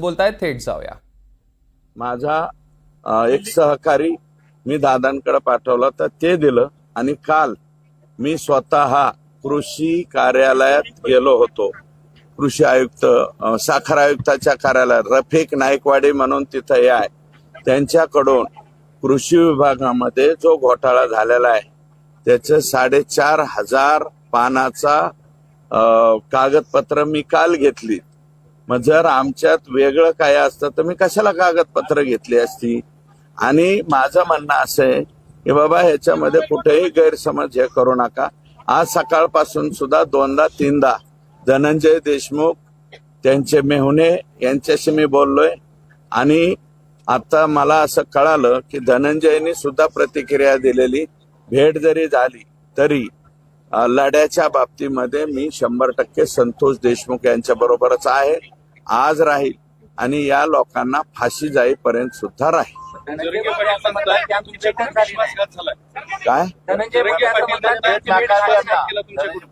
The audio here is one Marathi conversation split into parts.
बोलतायत थेट जाऊया. माझा एक सहकारी मी दादांकडे पाठवला तर ते दिलं आणि काल मी स्वतः कृषी कार्यालयात गेलो होतो. कृषी आयुक्त साखर आयुक्ताच्या कार्यालयात रफिक नाईकवाडी म्हणून तिथं आहे. त्यांच्याकडून कृषी विभागामध्ये जो घोटाळा झालेला आहे त्याचं 4,500 पानाचा कागदपत्र मी काल घेतली. मग जर आमच्यात वेगळं काय असतं तर मी कशाला कागदपत्र घेतली असती. आणि माझं म्हणणं असं आहे की बाबा ह्याच्यामध्ये कुठेही गैरसमज हे करू नका. आज सकाळपासून सुद्धा 2दा-3दा धनंजय देशमुख त्यांचे मेहुणे यांच्याशी मी बोललोय आणि आता मला असं कळालं की धनंजयनी सुद्धा प्रतिक्रिया दिलेली. भेट जरी झाली तरी लढ्याच्या बाबतीमध्ये मी 100% संतोष देशमुख यांच्या बरोबरच आहे. आज राहील आणि या लोकांना फाशी जाईपर्यंत सुद्धा राहील. काय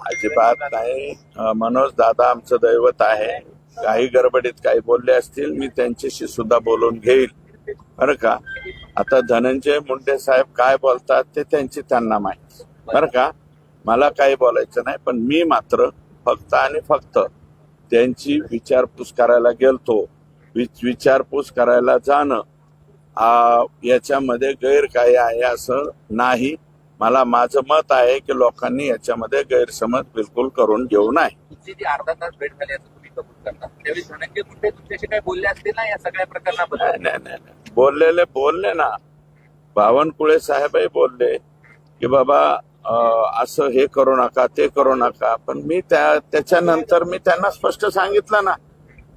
अजिबात नाही. मनोज दादा आमचं दैवत आहे. काही गडबडीत काही बोलले असतील मी त्यांच्याशी सुद्धा बोलून घेईल बरं का. आता धनंजय मुंडे साहेब काय बोलतात ते त्यांना माहिती बरं का. मला काही बोलायचं नाही. पण मी मात्र फक्त आणि फक्त त्यांची विचारपूस करायला गेलतो. विचारपूस करायला जाणं याच्यामध्ये गैर काय आहे असं नाही. मला माझं मत आहे की लोकांनी याच्यामध्ये गैरसमज बिलकुल करून घेऊ नये. जी अर्धा तास भेट झाली असं तुम्ही कबूल करता, त्यावेळी धनंजय मुंडे तुमच्याशी काय बोलले असतील ना या सगळ्या प्रकरणाबद्दल? नाही बोलले ना. बावनकुळे साहेबही बोलले की बाबा असं हे करू नका ते करू नका. पण मी त्याच्यानंतर मी त्यांना स्पष्ट सांगितलं ना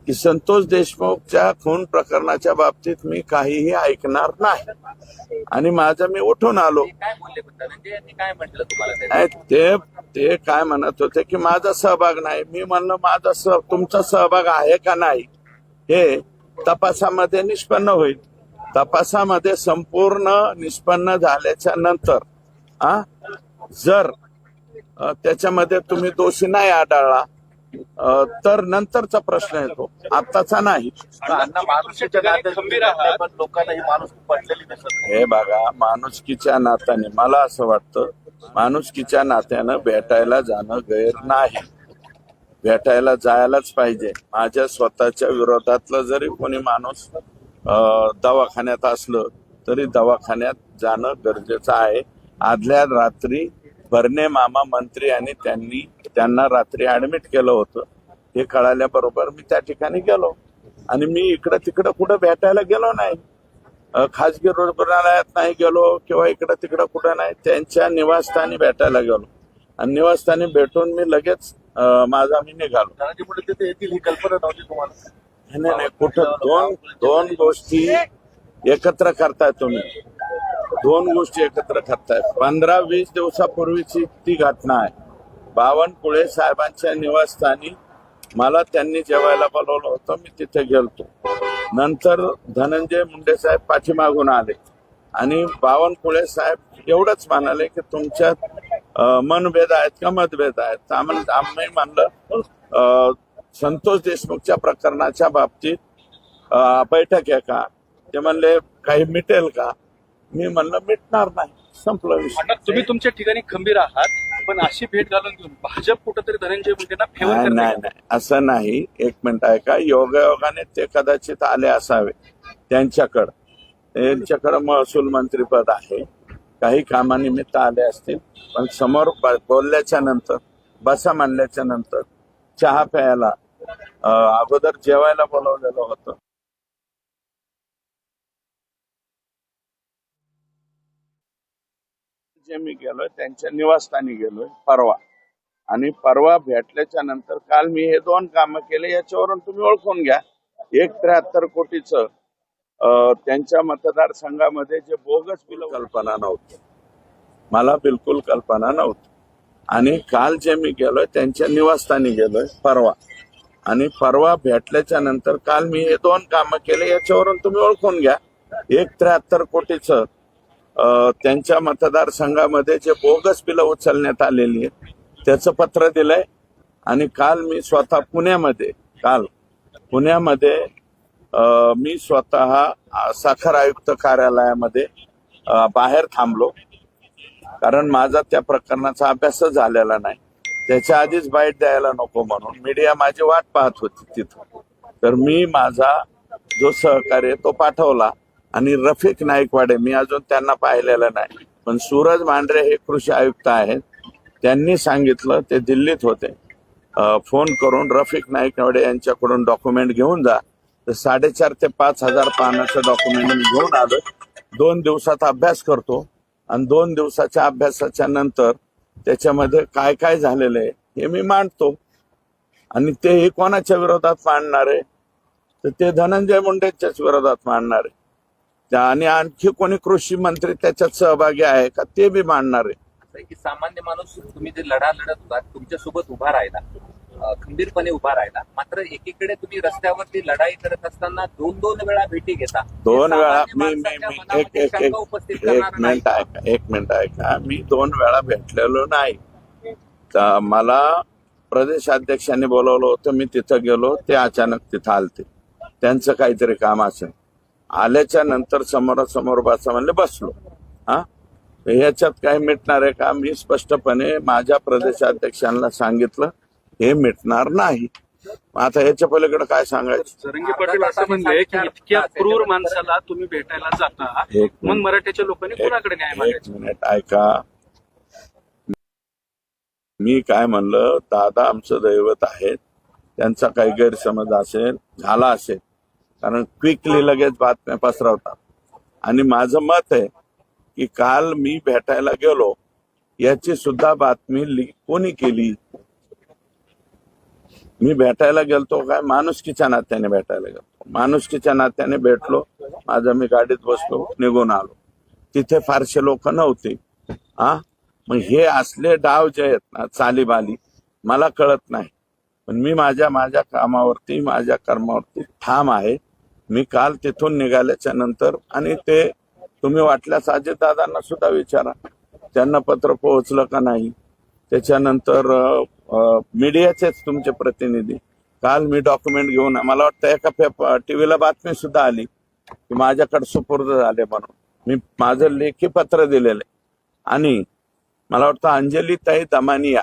की संतोष देशमुखच्या खून प्रकरणाच्या बाबतीत मी काहीही ऐकणार नाही आणि माझं मी उठून आलो. काय बोलले धनंजय यांनी, काय म्हटलं तुम्हाला? ते काय म्हणत होते की माझा सहभाग नाही. मी म्हणलं तुमचा सहभाग आहे का नाही हे तपासामध्ये निष्पन्न होईल. तपासामध्ये संपूर्ण निष्पन्न झाल्याच्या नंतर जर त्याच्यामध्ये तुम्ही दोषी नाही आढळला तर नंतरचा प्रश्न येतो, आत्ताचा नाही. हे बघा, माणुसकीच्या नात्याने मला असं वाटतं माणुसकीच्या नात्यानं भेटायला जाणं गैर नाही. भेटायला जायलाच पाहिजे. माझ्या स्वतःच्या विरोधातलं जरी कोणी माणूस दवाखान्यात असलं तरी दवाखान्यात जाणं गरजेचं आहे. आदल्या रात्री भरणे मामा मंत्री आणि त्यांना रात्री ऍडमिट केलं होतं. हे कळाल्याबरोबर मी त्या ठिकाणी गेलो आणि मी इकडं तिकडं कुठं भेटायला गेलो नाही. खाजगी रुग्णालयात नाही गेलो किंवा इकडं तिकडं कुठं नाही. त्यांच्या निवासस्थानी भेटायला गेलो आणि निवासस्थानी भेटून मी लगेच मी निघालो. ही कल्पना नव्हती तुम्हाला? नाही कुठं दोन गोष्टी एकत्र करताय तुम्ही. दोन गोष्टी एकत्र करताय. 15-20 दिवसापूर्वीची ती घटना आहे. बावनकुळे साहेबांच्या निवासस्थानी मला त्यांनी जेवायला बोलवलं होतं. मी तिथे गेलतो. नंतर धनंजय मुंडे साहेब पाठीमागून आले आणि बावनकुळे साहेब एवढंच म्हणाले की तुमच्यात मनभेद आहेत का मतभेद आहेत. आम्ही म्हणलं संतोष देशमुखच्या प्रकरणाच्या बाबतीत बैठक आहे का. ते म्हणले काही मिटेल का. मी म्हणलं मिटणार नाही, संपलं विषय. तुम्ही तुमच्या ठिकाणी खंबीर आहात, पण अशी भेट घालून घेऊन भाजप कुठंतरी धनंजय मुंडेंना फेवर नाही असं नाही. एक मिनिट आहे का. योगायोगाने ते कदाचित आले असावे. त्यांच्याकडं महसूल मंत्रीपद आहे. काही कामानिमित्त आले असतील. पण समोर बोलल्याच्या नंतर बसा म्हणल्याच्या नंतर चहा प्यायला अगोदर जेवायला बोलवलेलं होतं. जे मी गेलोय त्यांच्या निवासस्थानी गेलोय परवा आणि परवा भेटल्याच्या नंतर काल मी हे 2 कामं केले. याच्यावरून तुम्ही ओळखून घ्या. 173 कोटीचं त्यांच्या मतदारसंघामध्ये जे बोगस बिल, कल्पना नव्हती मला, बिलकुल कल्पना नव्हती. आणि काल जे मी गेलोय त्यांच्या निवासस्थानी गेलोय परवा आणि परवा भेटल्याच्या नंतर काल मी हे 2 कामं केले. याच्यावरून तुम्ही ओळखून घ्या. 173 कोटीचं त्यांच्या मतदारसंघामध्ये जे बोगस बिलं उचलण्यात आलेली आहेत त्याचं पत्र दिलंय. आणि काल मी स्वतः पुण्यामध्ये मी स्वतः साखर आयुक्त कार्यालयामध्ये बाहेर थांबलो, कारण माझा त्या प्रकरणाचा अभ्यासच झालेला नाही. त्याच्या आधीच बाईट द्यायला नको म्हणून मीडिया माझी वाट पाहत होती तिथं. तर मी माझा जो सहकारी तो पाठवला आणि रफिक नाईकवाडे, मी अजून त्यांना पाहिलेलं नाही, पण सूरज मांढरे हे कृषी आयुक्त आहेत, त्यांनी सांगितलं, ते दिल्लीत होते, फोन करून रफिक नाईकवाडे यांच्याकडून डॉक्युमेंट घेऊन जा. तर 4,500 ते 5,000 पानाचं डॉक्युमेंट मी घेऊन आलो. 2 दिवसात अभ्यास करतो आणि 2 दिवसाच्या अभ्यासाच्या नंतर त्याच्यामध्ये काय काय झालेलं आहे हे मी मांडतो. आणि तेही कोणाच्या विरोधात मांडणार आहे, तर ते धनंजय मुंडेच्याच विरोधात मांडणार आहे. आणि आणखी कोणी कृषी मंत्री त्याच्यात सहभागी आहे का ते बी मांडणार आहे. असं आहे की सामान्य माणूस, तुम्ही जे लढा लढत होतात तुमच्यासोबत उभा राहिला, खंबीरपणे उभा राहिला, मात्र एकीकडे तुम्ही रस्त्यावरती लढाई करत असताना 2 वेळा भेटी घेता. 2 वेळा सामान्य मी माणसाच्या मी मनामध्ये शंका उपस्थित करणारं नाही. एक मिनिट ऐका, मी 2 वेळा भेटलेलो नाही. तर मला प्रदेशाध्यक्षांनी बोलवलं होतं, मी तिथं गेलो, ते अचानक तिथं आलते, त्यांचं काहीतरी काम असेल. आल्याच्या नंतर समोरासमोर बसा म्हणले, बसलो. हा, ह्याच्यात काय मिटणार आहे का? मी स्पष्टपणे माझ्या प्रदेशाध्यक्षांना सांगितलं, हे मिटणार नाही. आता याच्या पलीकडे काय सांगायचं? जरंगे पाटील असं म्हणले की इतक्या क्रूर माणसाला तुम्ही भेटायला जाता, मग मराठ्याच्या लोकांनी कोणाकडे न्याय एक मागायचा? मिनिट ऐका, मी काय म्हणलं, दादा आमचं दैवत आहे, त्यांचा काही गैरसमज असेल, झाला असेल, कारण क्विकली लगेच बातम्या पसरवतात. आणि माझं मत आहे की काल मी भेटायला गेलो याची सुद्धा बातमी कोणी केली? मी भेटायला गेलतो काय, माणुसकीच्या नात्याने भेटायला गेलतो, माणुसकीच्या नात्याने भेटलो, माझं मी गाडीत बसलो, निघून आलो. तिथे फारसे लोक नव्हते. मग हे असले डाव जे आहेत ना, चालीबाली, मला कळत नाही. पण मी माझ्या कामावरती, माझ्या कर्मावरती ठाम आहे. मी काल तिथून निघाल्याच्या नंतर, आणि ते तुम्ही वाटल्यास अजितदादांना सुद्धा विचारा, त्यांना पत्र पोहोचलं का नाही. त्याच्यानंतर मीडियाचेच तुमचे प्रतिनिधी, काल मी डॉक्युमेंट घेऊन, मला वाटतं एका टीव्हीला बातमी सुद्धा आली की माझ्याकडे सुपूर्द झाले म्हणून. मी माझं लेखी पत्र दिलेलं आहे. आणि मला वाटतं अंजलीताई दमानिया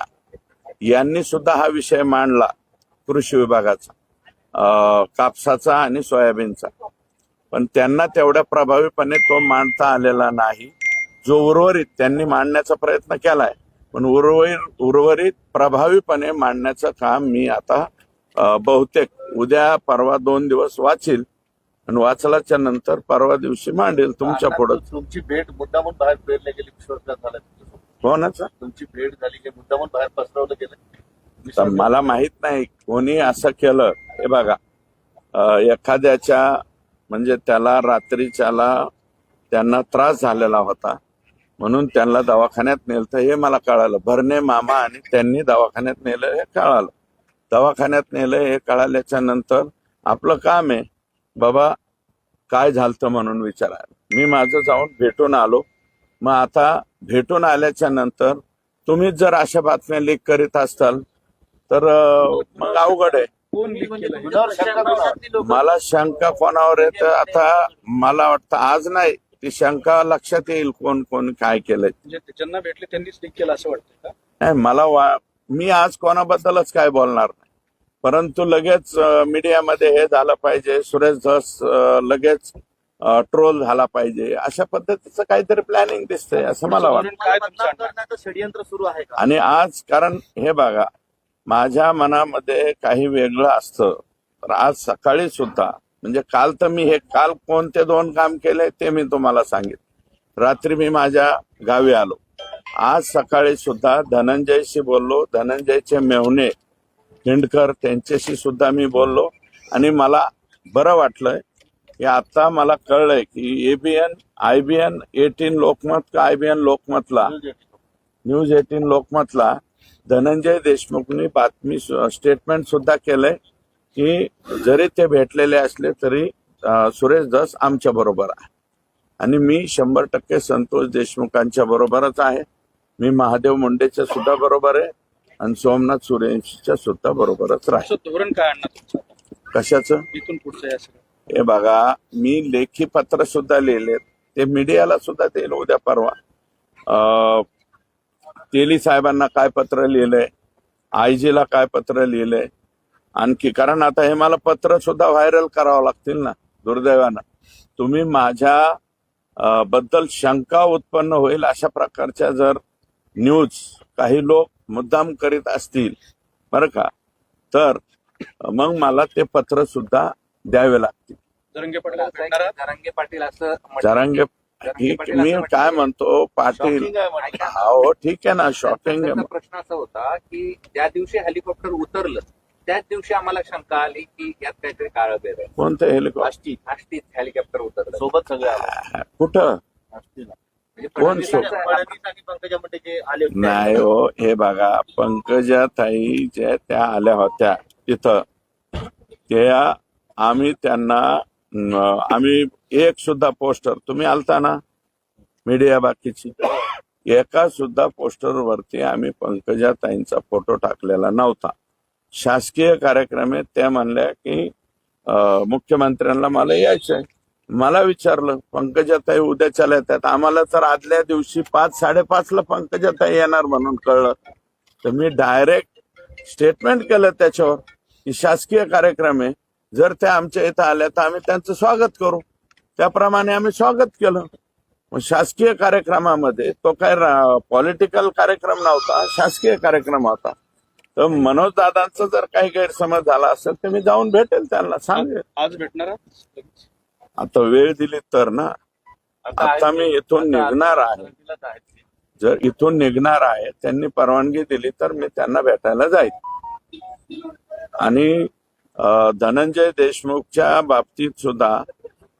यांनी सुद्धा हा विषय मांडला कृषी विभागाचा, कापसाचा आणि सोयाबीनचा, पण त्यांना तेवढ्या प्रभावीपणे तो मांडता आलेला नाही. जो उर्वरित त्यांनी मांडण्याचा प्रयत्न केलाय, पण उर्वरित प्रभावीपणे मांडण्याचं काम मी आता बहुतेक उद्या परवा 2 दिवस वाचील, आणि वाचल्याच्या नंतर परवा दिवशी मांडेल तुमच्या पुढे. तुमची भेट मुद्दामून बाहेर पेरल्या गेली, विश्वासघात झाला कोणाचा? तुमची भेट झाली की मुद्दामून बाहेर पसरवलं गेलं. तर मला माहित नाही कोणी असं केलं. हे बघा, एखाद्याच्या म्हणजे त्याला रात्रीच्याला त्यांना त्रास झालेला होता म्हणून त्यांना दवाखान्यात नेलं, हे मला कळालं. भरणे मामा आणि त्यांनी दवाखान्यात नेलं हे कळालं. दवाखान्यात नेलं हे कळाल्याच्या नंतर आपलं काम आहे बाबा काय झालं म्हणून विचारायला. मी माझं जाऊन भेटून आलो. मग आता भेटून आल्याच्या नंतर तुम्हीच जर अशा बातम्या लीक करीत असाल तर मग अवघड आहे. कोण लीक केलं? मला शंका कोणावर येतं आता, मला वाटतं आज नाही, ती शंका लक्षात येईल कोण कोण काय केलंय. म्हणजे ज्यांना भेटले त्यांनीच लीक केलं असं वाटतं का? नाही, मी आज कोणाबद्दलच काय बोलणार नाही, परंतु लगेच मीडियामध्ये हे झालं पाहिजे, सुरेश धस लगेच ट्रोल झाला पाहिजे, अशा पद्धतीचं काहीतरी प्लॅनिंग दिसतंय असं मला वाटतं. काय तुमचं म्हणणं? करण्याचं षडयंत्र सुरू आहे का? आणि आज कारण हे बघा, माझ्या मनामध्ये काही वेगळं असतं, तर आज सकाळी सुद्धा, म्हणजे काल तर मी हे काल कोणते 2 काम केले ते मी तुम्हाला सांगितलं. रात्री मी माझ्या गावी आलो. आज सकाळी सुद्धा धनंजयशी बोललो, धनंजयचे मेहुणे हिंडकर त्यांच्याशी सुद्धा मी बोललो, आणि मला बरं वाटलंय की आता मला कळलंय की IBN 18 लोकमत का IBN लोकमतला, न्यूज 18 लोकमतला धनंजय देशमुखनी बातमी स्टेटमेंट सुद्धा केलंय की जरी ते भेटलेले असले तरी सुरेश धस आमच्या बरोबर आहे. आणि मी 100% संतोष देशमुखांच्या बरोबरच आहे. मी महादेव मुंडेच्या सुद्धा बरोबर आहे आणि सोमनाथ सूर्यवंशीच्या सुद्धा बरोबरच राहील. असं धोरण काय आणणार तुमचं कशाचं? इथून पुढचं या सगळं? हे बघा, मी लेखी पत्र सुद्धा लिहिले, ते मीडियाला सुद्धा देईल उद्या परवा. तेली साहेबांना काय पत्र लिहिलंय, आयजीला काय पत्र लिहिलंय आणखी, कारण आता हे मला पत्र सुद्धा व्हायरल करावं लागतील ना. दुर्दैवानं तुम्ही माझ्या बद्दल शंका उत्पन्न होईल अशा प्रकारच्या जर न्यूज काही लोक मुद्दाम करीत असतील बरं का, तर मग मला ते पत्र सुद्धा द्यावे लागतील. जरांगे पाटील असं आहे की जरांगे पाटील असं म्हटलं जरांगे जरांगे पाटील मी असं काय म्हटले- म्हणतो पाटील, Shocking आहे म्हटलं. हो ठीक आहे ना, शॉकिंग त्यांचा आहे. प्रश्न असा होता की ज्या दिवशी हेलिकॉप्टर उतरलं त्याच दिवशी आम्हाला शंका आली की यात काहीतरी काळं बेर आहे. कोणतं हेलिकॉप्टर? आष्टी आष्टीत हेलिकॉप्टर उतरलं सोबत सगळे आले कुठं? आष्टीला. म्हणजे कोण फडणवीसांचं- फडणवीस आणि पंकजा मुंडे जे आले होते. नाही हो, हे बघा, पंकजाताई ज्या त्या आल्या होत्या तिथं, त्या आम्ही त्यांना आम्ही एक सुद्धा पोस्टर, तुम्ही आलता ना मीडिया बाकीची, एका सुद्धा पोस्टरवरती आम्ही पंकजाताईंचा फोटो टाकलेला नव्हता. शासकीय कार्यक्रम आहे, त्या म्हणल्या की मुख्यमंत्र्यांना मला यायचंय. मला विचारलं पंकजाताई उद्याच्याला येतात, आम्हाला तर आदल्या दिवशी 5-5:30 पंकजाताई येणार म्हणून कळलं, तर मी डायरेक्ट स्टेटमेंट केलं त्याच्यावर की शासकीय कार्यक्रम आहे, जर त्या आमच्या इथं आल्या तर आम्ही त्यांचं स्वागत करू. त्याप्रमाणे आम्ही स्वागत केलं. मग शासकीय कार्यक्रमामध्ये तो काय पॉलिटिकल कार्यक्रम नव्हता, शासकीय कार्यक्रम होता. तर मनोज दादांचा जर काही गैरसमज झाला असेल तर मी जाऊन भेटेल त्यांना, सांगेल. आज भेटणार आहात? आता वेळ दिली तर ना. आता मी इथून निघणार आहे, जर इथून निघणार आहे, त्यांनी परवानगी दिली तर मी त्यांना भेटायला जाईल. आणि धनंजय देशमुखच्या बाबतीत सुद्धा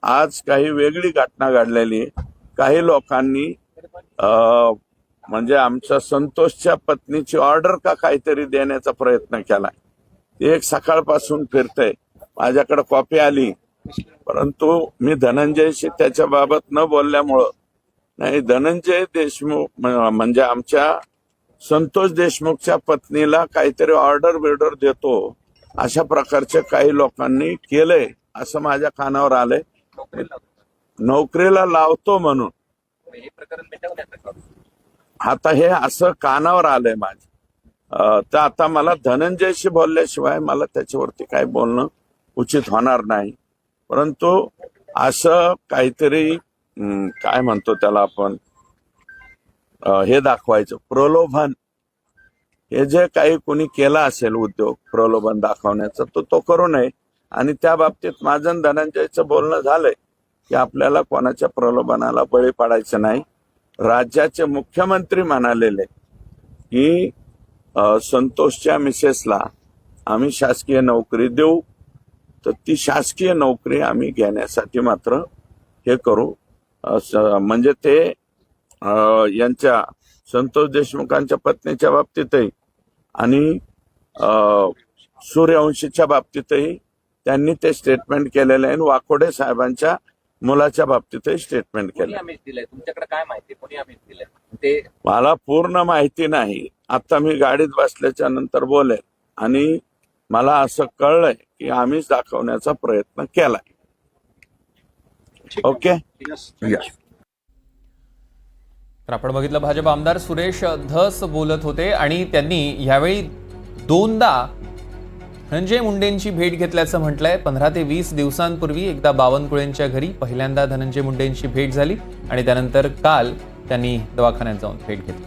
आज काही वेगळी घटना घडलेली. काही लोकांनी म्हणजे आमच्या संतोषच्या पत्नीची ऑर्डर का काहीतरी देण्याचा प्रयत्न केलाय. ते एक सकाळपासून फिरतंय, माझ्याकडे कॉपी आली, परंतु मी धनंजयशी त्याच्या बाबत न बोलल्यामुळं, नाही, धनंजय देशमुख म्हणजे आमच्या संतोष देशमुखच्या पत्नीला काहीतरी ऑर्डर बिर्डर देतो अशा प्रकारचे काही लोकांनी केलंय असं माझ्या कानावर आलंय. नोकरीला लावतो म्हणून हे प्रकरण मिटवण्याचं का? आता हे असं कानावर आलंय माझ्या. तर आता मला धनंजयशी बोलल्याशिवाय मला त्याच्यावरती काय बोलणं उचित होणार नाही. परंतु असं काहीतरी काय म्हणतो त्याला आपण, हे दाखवायचं प्रलोभन, हे जे काही कोणी केला असेल उद्योग प्रलोभन दाखवण्याचं, तो करू नये. आणि त्या बाबतीत माझं आणि धनंजयचं बोलणं झालंय की आपल्याला कोणाच्या प्रलोभनाला बळी पडायचं नाही. राज्याचे मुख्यमंत्री म्हणालेले की संतोषच्या मिसेसला आम्ही शासकीय नोकरी देऊ, तर ती शासकीय नोकरी आम्ही घेण्यासाठी मात्र हे करू. म्हणजे ते यांच्या संतोष देशमुखांच्या पत्नीच्या बाबतीतही आणि सूर्यवंशीच्या बाबतीतही त्यांनी ते स्टेटमेंट केलेलं आहे. वाकोडे साहेबांच्या मुलाच्या बाबतीतही स्टेटमेंट कोणी केलं. आमिष दिलंय तुमच्याकडे काय माहिती? कोणी आमिष दिलंय ते? मला पूर्ण माहिती नाही. आता मी गाडीत बसल्याच्या नंतर बोलेल. आणि मला असं कळलंय की आम्हीच दाखवण्याचा प्रयत्न केलाय. ओके. तर आपण बघितलं भाजप आमदार सुरेश धस बोलत होते आणि त्यांनी यावेळी दोनदा धनंजय मुंडेंची भेट घेतल्याचं म्हटलंय. 15 ते 20 दिवसांपूर्वी एकदा बावनकुळेंच्या घरी पहिल्यांदा धनंजय मुंडेंची भेट झाली आणि त्यानंतर काल त्यांनी दवाखान्यात जाऊन भेट घेतली.